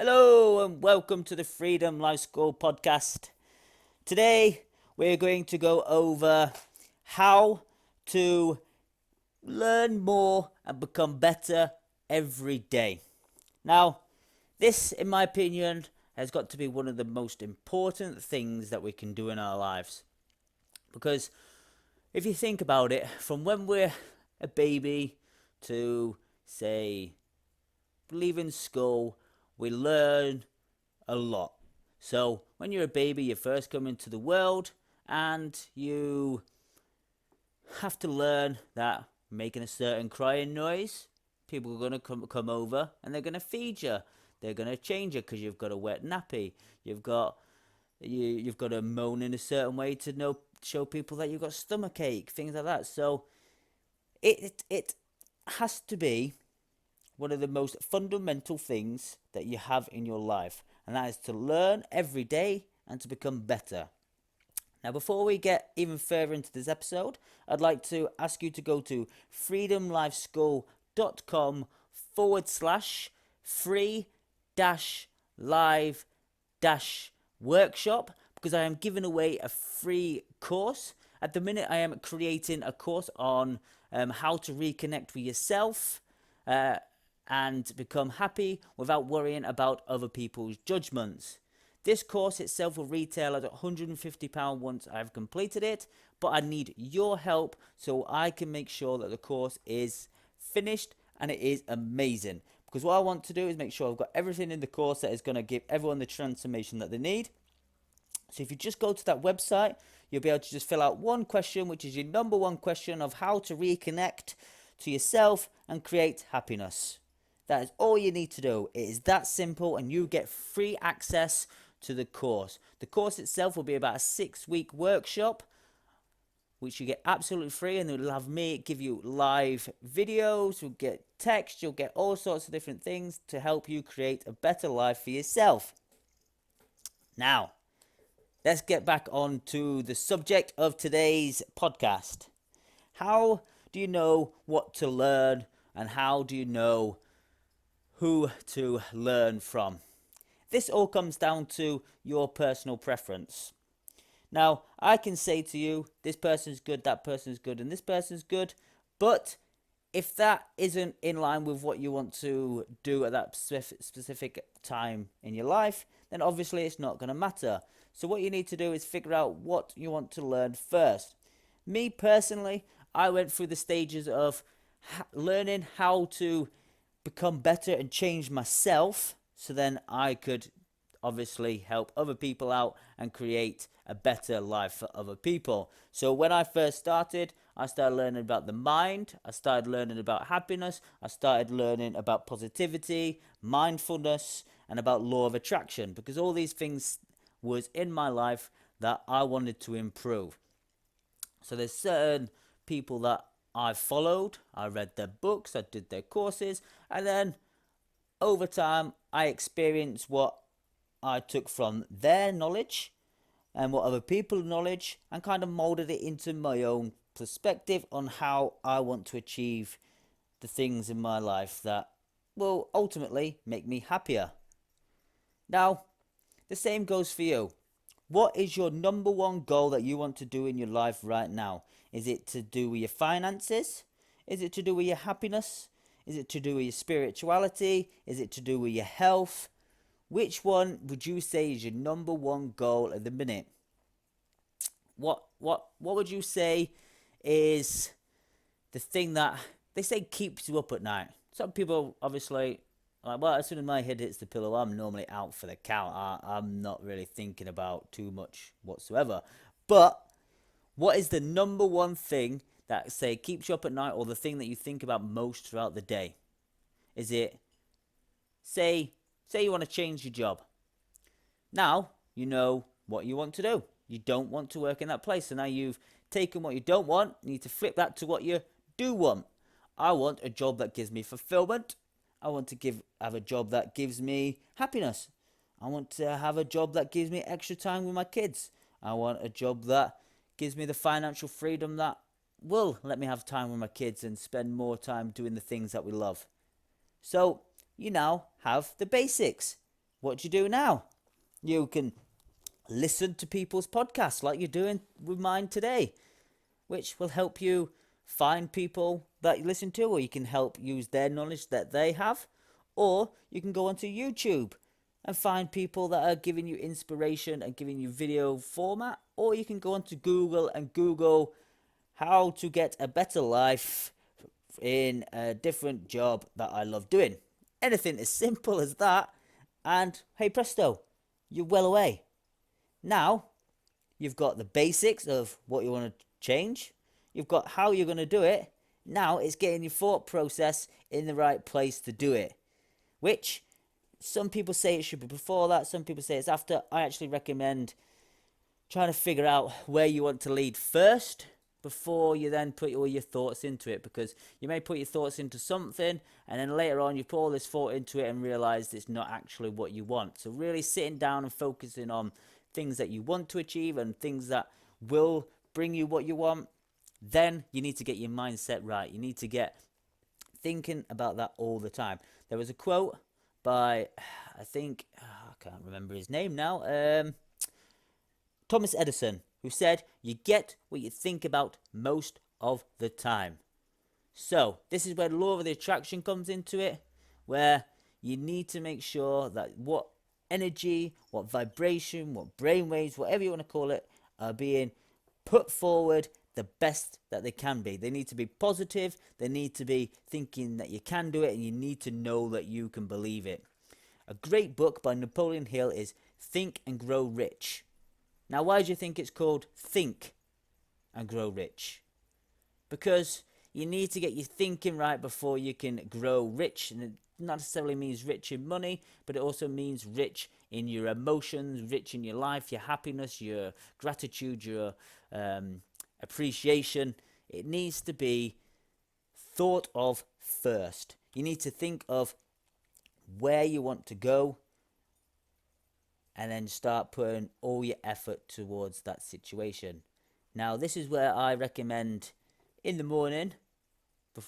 Hello and welcome to the Freedom Life School podcast. Today we're going to go over how to learn more and become better every day. Now, this, in my opinion, has got to be one of the most important things that we can do in our lives. Because if you think about it, from when we're a baby to, say, leaving school, we learn a lot. So when you're a baby, you first come into the world and you have to learn that making a certain crying noise, people are going to come over and they're going to feed you. They're going to change you because you've got a wet nappy. You've got to moan in a certain way to show people that you've got stomach ache, things like that. So it has to be one of the most fundamental things that you have in your life, and that is to learn every day and to become better. Now, before we get even further into this episode, I'd like to ask you to go to freedomlifeschool.com/free live workshop, because I am giving away a free course. At the minute, I am creating a course on how to reconnect with yourself and become happy without worrying about other people's judgments. This course itself will retail at £150 once I've completed it, but I need your help so I can make sure that the course is finished and it is amazing. Because what I want to do is make sure I've got everything in the course that is going to give everyone the transformation that they need. So if you just go to that website, you'll be able to just fill out one question, which is your number one question of how to reconnect to yourself and create happiness. That is all you need to do. It is that simple, and you get free access to the course. The course itself will be about a 6-week workshop, which you get absolutely free, and it'll have me give you live videos, you'll get text, you'll get all sorts of different things to help you create a better life for yourself. Now, let's get back on to the subject of today's podcast. How do you know what to learn, and how do you know who to learn from? This all comes down to your personal preference. Now, I can say to you, this person's good, that person's good, and this person's good, but if that isn't in line with what you want to do at that specific time in your life, then obviously it's not going to matter. So what you need to do is figure out what you want to learn first. Me personally, I went through the stages of learning how to become better and change myself, so then I could obviously help other people out and create a better life for other people. So when I first started, I started learning about the mind, I started learning about happiness, I started learning about positivity, mindfulness, and about law of attraction, because all these things was in my life that I wanted to improve. So there's certain people that I followed, I read their books, I did their courses, and then over time I experienced what I took from their knowledge and what other people's knowledge, and kind of molded it into my own perspective on how I want to achieve the things in my life that will ultimately make me happier. Now, the same goes for you. What is your number one goal that you want to do in your life right now? Is it to do with your finances? Is it to do with your happiness? Is it to do with your spirituality? Is it to do with your health? Which one would you say is your number one goal at the minute? What would you say is the thing that they say keeps you up at night? Some people obviously like, well, as soon as my head hits the pillow, I'm normally out for the count. I'm not really thinking about too much whatsoever. But what is the number one thing that, say, keeps you up at night, or the thing that you think about most throughout the day? Is it, say you want to change your job. Now you know what you want to do. You don't want to work in that place. So now you've taken what you don't want, you need to flip that to what you do want. I want a job that gives me fulfillment. I want to have a job that gives me happiness. I want to have a job that gives me extra time with my kids. I want a job that gives me the financial freedom that will let me have time with my kids and spend more time doing the things that we love. So you now have the basics. what do you do now? You can listen to people's podcasts like you're doing with mine today, which will help you find people that you listen to, or you can help use their knowledge that they have, or you can go onto YouTube and find people that are giving you inspiration and giving you video format, or you can go onto Google and Google how to get a better life in a different job that I love doing. Anything as simple as that, and hey presto, you're well away. Now, you've got the basics of what you want to change. You've got how you're going to do it. Now it's getting your thought process in the right place to do it. Which, some people say it should be before that, some people say it's after. I actually recommend trying to figure out where you want to lead first before you then put all your thoughts into it, because you may put your thoughts into something and then later on you put all this thought into it and realize it's not actually what you want. So really sitting down and focusing on things that you want to achieve and things that will bring you what you want, then you need to get your mindset right. You need to get thinking about that all the time. There was a quote by, I think, I can't remember his name now, Thomas Edison, who said, you get what you think about most of the time. So this is where the law of the attraction comes into it, where you need to make sure that what energy, what vibration, what brainwaves, whatever you want to call it, are being put forward the best that they can be. They need to be positive. They need to be thinking that you can do it, and you need to know that you can believe it. A great book by Napoleon Hill is Think and Grow Rich. Now, why do you think it's called Think and Grow Rich? Because you need to get your thinking right before you can grow rich. And it not necessarily means rich in money, but it also means rich in your emotions, rich in your life, your happiness, your gratitude, your appreciation. It needs to be thought of first. You need to think of where you want to go, and then start putting all your effort towards that situation. Now, this is where I recommend in the morning,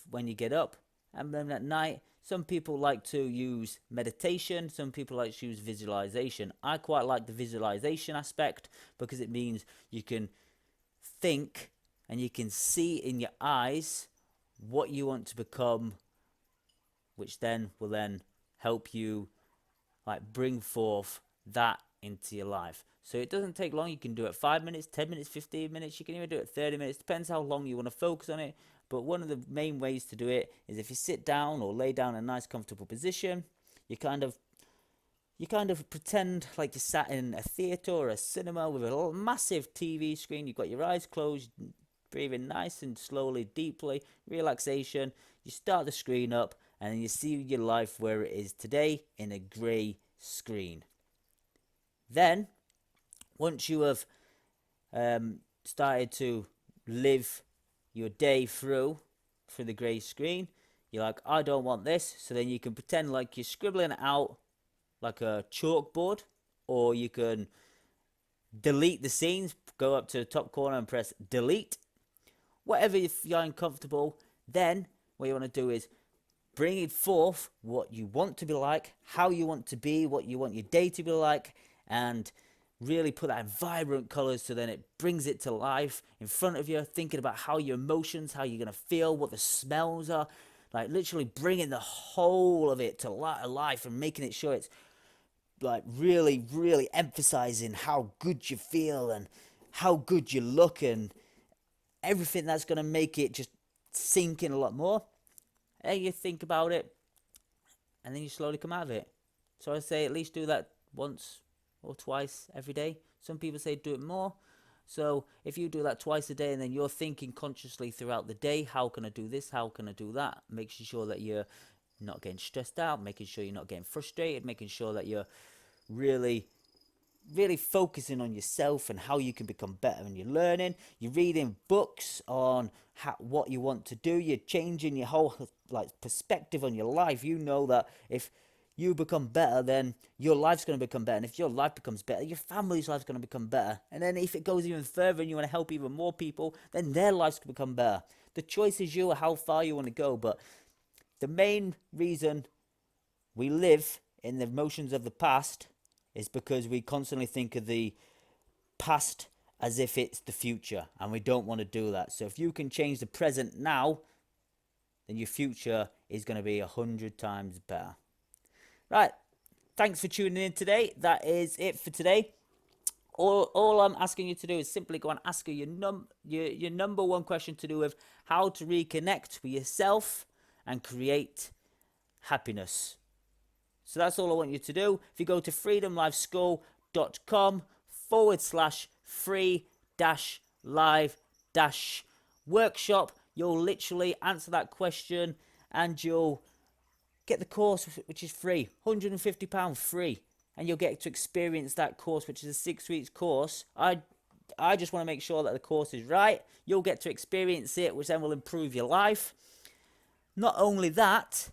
when you get up, and then at night. Some people like to use meditation, some people like to use visualization. I quite like the visualization aspect because it means you can think and you can see in your eyes what you want to become, which then will then help you bring forth that into your life. So it doesn't take long. You can do it 5 minutes, 10 minutes, 15 minutes. You can even do it 30 minutes. Depends how long you want to focus on it. But one of the main ways to do it is if you sit down or lay down in a nice comfortable position, you kind of pretend like you sat in a theatre or a cinema with a massive TV screen. You've got your eyes closed, breathing nice and slowly, deeply, relaxation. You start the screen up and then you see your life where it is today in a grey screen. Then, once you have started to live your day through the grey screen, you're like, I don't want this. So then you can pretend like you're scribbling it out like a chalkboard, or you can delete the scenes, go up to the top corner and press delete. Whatever you find comfortable, then what you want to do is bring it forth what you want to be like, how you want to be, what you want your day to be like, and really put that in vibrant colors so then it brings it to life in front of you, thinking about how your emotions, how you're going to feel, what the smells are, like literally bringing the whole of it to life and making it sure it's like really, really emphasizing how good you feel and how good you look and everything that's going to make it just sink in a lot more. And you think about it and then you slowly come out of it. So I say at least do that once or twice every day. Some people say do it more. So if you do that twice a day and then you're thinking consciously throughout the day, how can I do this, how can I do that, making sure that you're not getting stressed out, making sure you're not getting frustrated, making sure that you're really focusing on yourself and how you can become better, and you're learning, you're reading books on what you want to do, you're changing your whole perspective on your life. You know that if you become better, then your life's going to become better. And if your life becomes better, your family's life's going to become better. And then if it goes even further and you want to help even more people, then their lives can become better. The choice is you, how far you want to go. But the main reason we live in the emotions of the past is because we constantly think of the past as if it's the future, and we don't want to do that. So if you can change the present now, then your future is going to be 100 times better. Right, thanks for tuning in today. That is it for today. All I'm asking you to do is simply go and ask your number one question to do with how to reconnect with yourself and create happiness. So that's all I want you to do. If you go to freedomlifeschool.com/free-live-workshop, you'll literally answer that question and you'll get the course, which is free, £150 free. And you'll get to experience that course, which is a 6 weeks course. I just want to make sure that the course is right. You'll get to experience it, which then will improve your life. Not only that,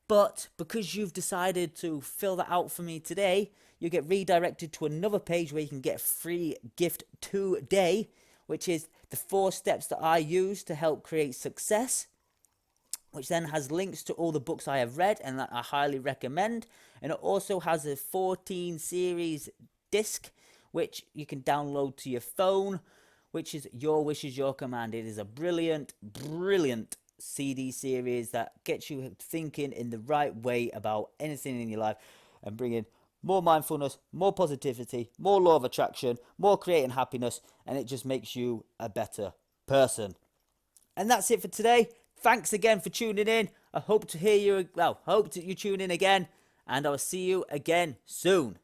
but because you've decided to fill that out for me today, you get redirected to another page where you can get a free gift today, which is the 4 steps that I use to help create success, which then has links to all the books I have read and that I highly recommend. And it also has a 14 series disc, which you can download to your phone, which is Your Wish is Your Command. It is a brilliant, brilliant CD series that gets you thinking in the right way about anything in your life and bringing more mindfulness, more positivity, more law of attraction, more creating happiness, and it just makes you a better person. And that's it for today. Thanks again for tuning in. I hope to hear you, I hope that you tune in again, and I'll see you again soon.